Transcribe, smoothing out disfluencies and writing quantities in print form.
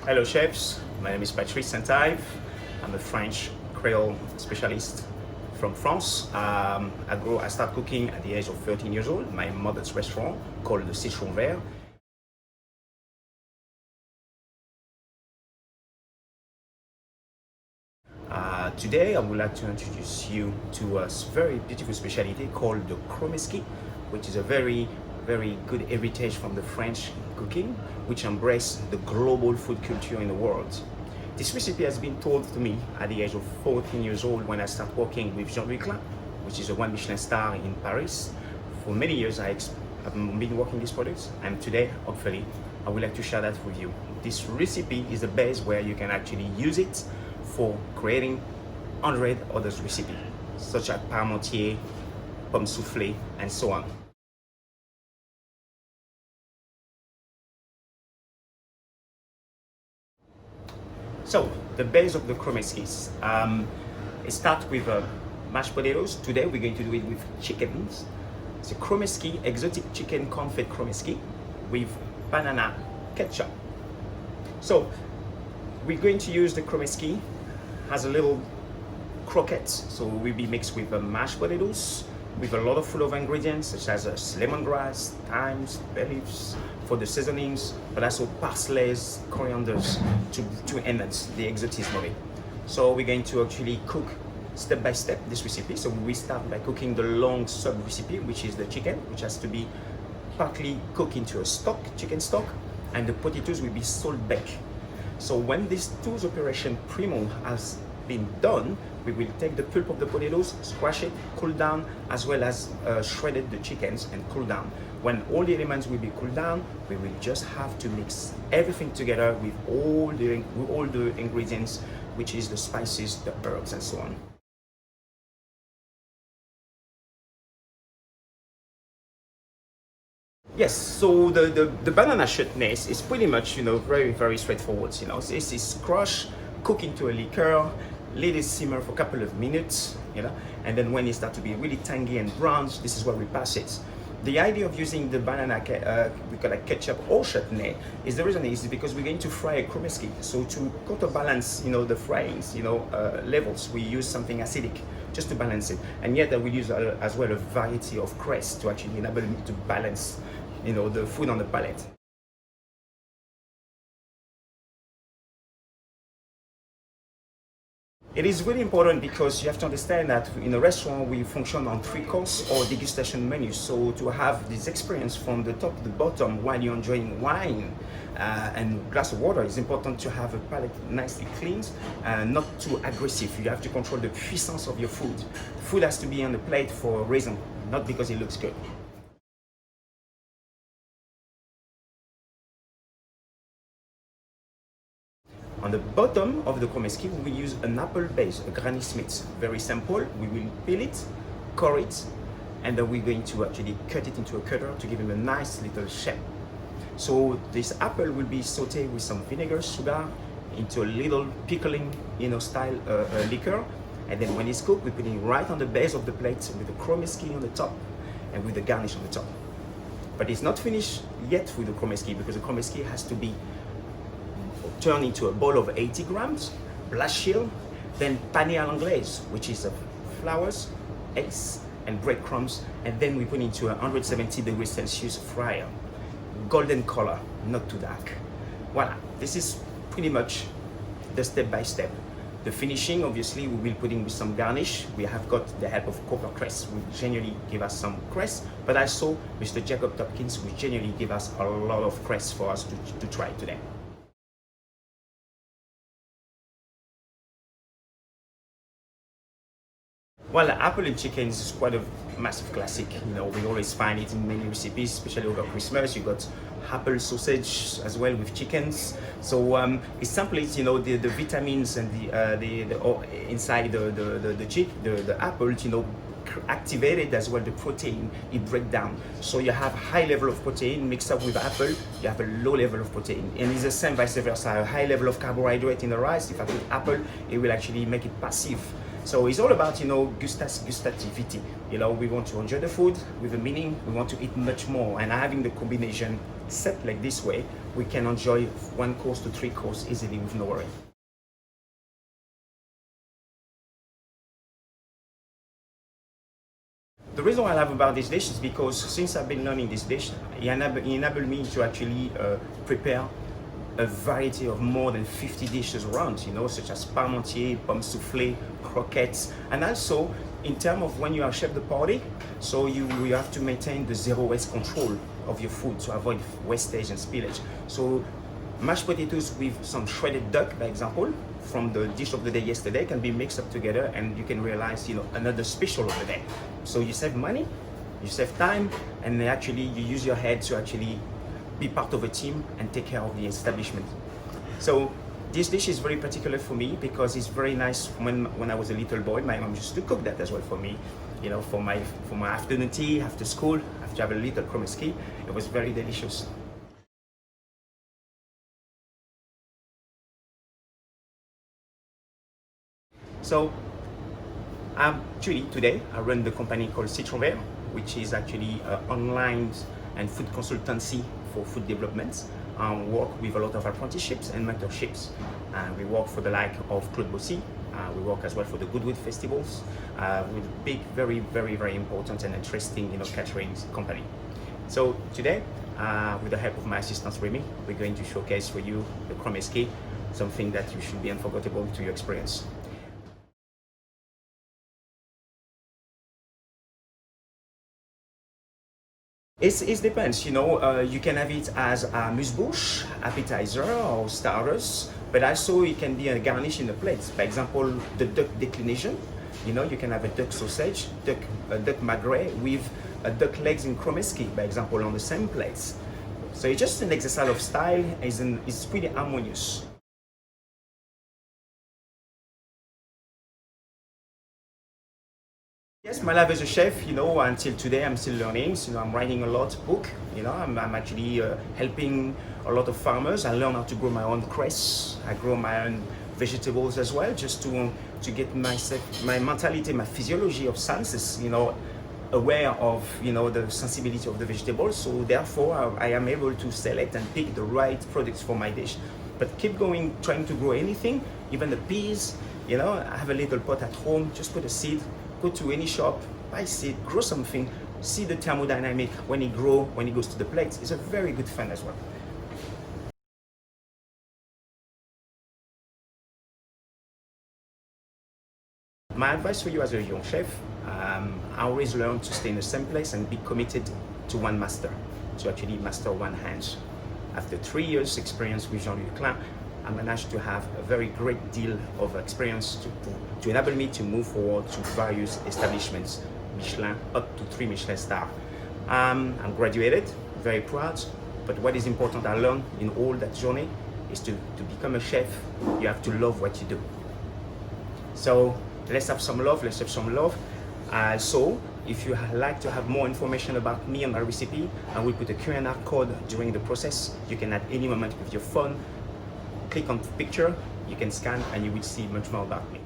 Hello chefs, my name is Patrice and Yves. I'm a French Creole specialist from France. I started cooking at the age of 13 years old. My mother's restaurant called the Citron Vert. Today I would like to introduce you to a very beautiful specialty called the Cromesquis, which is a very good heritage from the French cooking, which embrace the global food culture in the world. This recipe has been told to me at the age of 14 years old when I started working with Jean-Louis, which is a one Michelin star in Paris. For many years I've been working these products, and today, hopefully, I would like to share that with you. This recipe is the base where you can actually use it for creating 100 other recipes, such as parmentier, pomme soufflé, and so on. So, the base of the Cromesquis, it starts with mashed potatoes. Today we're going to do it with chickens. It's a Cromesquis, exotic chicken confit Cromesquis with banana ketchup. So, we're going to use the Cromesquis as a little croquette. So will be mixed with mashed potatoes, with a lot of full of ingredients such as lemongrass, thyme, bay leaves for the seasonings, but also parsley, corianders to enhance the exotism of it. So we're going to actually cook step by step this recipe. So we start by cooking the long sub recipe, which is the chicken, which has to be partly cooked into a stock, chicken stock, and the potatoes will be salt baked. So when this two operation primo has been done, we will take the pulp of the potatoes, squash it, cool down, as well as shredded the chickens and cool down. When all the elements will be cooled down, we will just have to mix everything together with all the ingredients, which is the spices, the herbs, and so on. Yes, so the banana chutney is pretty much, very straightforward. This is crushed, cooked into a liqueur, let it simmer for a couple of minutes, and then when it starts to be really tangy and brown, this is where we pass it. The idea of using the banana, we call it ketchup or chutney, is the reason is because we're going to fry a Cromesquis. So to counterbalance, the fryings, levels, we use something acidic just to balance it. And yet we use as well a variety of cress to actually enable me to balance, the food on the palate. It is really important because you have to understand that in a restaurant we function on 3-course or degustation menus. So to have this experience from the top to the bottom while you're enjoying wine and a glass of water, it's important to have a palate nicely cleaned and not too aggressive. You have to control the puissance of your food. Food has to be on the plate for a reason, not because it looks good. On the bottom of the Cromesquis, we will use an apple base, a Granny Smith. Very simple. We will peel it, core it, and then we're going to actually cut it into a cutter to give him a nice little shape. So this apple will be sauteed with some vinegar, sugar, into a little pickling, style liquor. And then when it's cooked, we put it right on the base of the plate with the Cromesquis on the top and with the garnish on the top. But it's not finished yet with the Cromesquis because the Cromesquis has to be turned into a bowl of 80 grams, blanched, then pané à l'anglaise, which is flours, eggs, and breadcrumbs, and then we put into a 170 degrees Celsius fryer. Golden color, not too dark. Voila, this is pretty much the step by step. The finishing, obviously, we will put in with some garnish. We have got the help of copper cress, which generally give us some cress, but also Mr. Jacob Topkins, which generally give us a lot of cress for us to try today. Well, apple and chickens is quite a massive classic. We always find it in many recipes, especially over Christmas. You got apple sausage as well with chickens. So it simply, the vitamins and inside the apple, activated as well the protein. It breaks down. So you have high level of protein mixed up with apple. You have a low level of protein, and it's the same vice versa. A high level of carbohydrate in the rice. If I put apple, it will actually make it passive. So it's all about, gustativity. We want to enjoy the food with a meaning. We want to eat much more, and having the combination set like this way, we can enjoy 1 course to 3 course easily with no worry. The reason why I love about this dish is because since I've been learning this dish, it enabled me to actually prepare a variety of more than 50 dishes around, such as parmentier, pomme soufflé, croquettes, and also in terms of when you are chef de party, so you have to maintain the zero waste control of your food to avoid wastage and spillage. So mashed potatoes with some shredded duck, by example, from the dish of the day yesterday can be mixed up together, and you can realize, another special of the day. So you save money, you save time, and actually you use your head to actually be part of a team and take care of the establishment. So this dish is very particular for me because it's very nice. When I was a little boy, my mom used to cook that as well for me, for my afternoon tea, after school, after have a little Cromesquis. It was very delicious. So actually today I run the company called Citron Vert, which is actually an online and food consultancy for food development. Work with a lot of apprenticeships and mentorships. We work for the like of Claude Bossy. We work as well for the Goodwood festivals with a big, very, very, very important and interesting, catering company. So today, with the help of my assistant Remy, we're going to showcase for you the Cromesquis, something that you should be unforgettable to your experience. It depends, you can have it as a muse-bouche, appetizer or starters, but also it can be a garnish in the plate. For example, the duck declination, you can have a duck sausage, a duck magret with a duck legs in Cromesquis, for example, on the same plates. So it's just an exercise of style, it's pretty harmonious. Yes, my life as a chef, until today I'm still learning. I'm writing a lot book. I'm actually helping a lot of farmers. I learn how to grow my own cress. I grow my own vegetables as well, just to get my mentality, my physiology of senses, aware of the sensibility of the vegetables. So therefore, I am able to select and pick the right products for my dish. But keep going, trying to grow anything, even the peas. I have a little pot at home. Just put a seed. Go to any shop, buy seed, grow something, see the thermodynamic when it grows, when it goes to the plate. It's a very good fun as well. My advice for you as a young chef, I always learn to stay in the same place and be committed to one master, to actually master one hand. After 3 years experience with Jean-Luc Klein, I managed to have a very great deal of experience to enable me to move forward to various establishments, Michelin, up to 3 Michelin stars. I'm graduated, very proud, but what is important I learned in all that journey is to become a chef, you have to love what you do. So let's have some love, let's have some love. So if you like to have more information about me and my recipe, I will put a QR code during the process. You can at any moment with your phone, click on the picture, you can scan and you will see much more about me.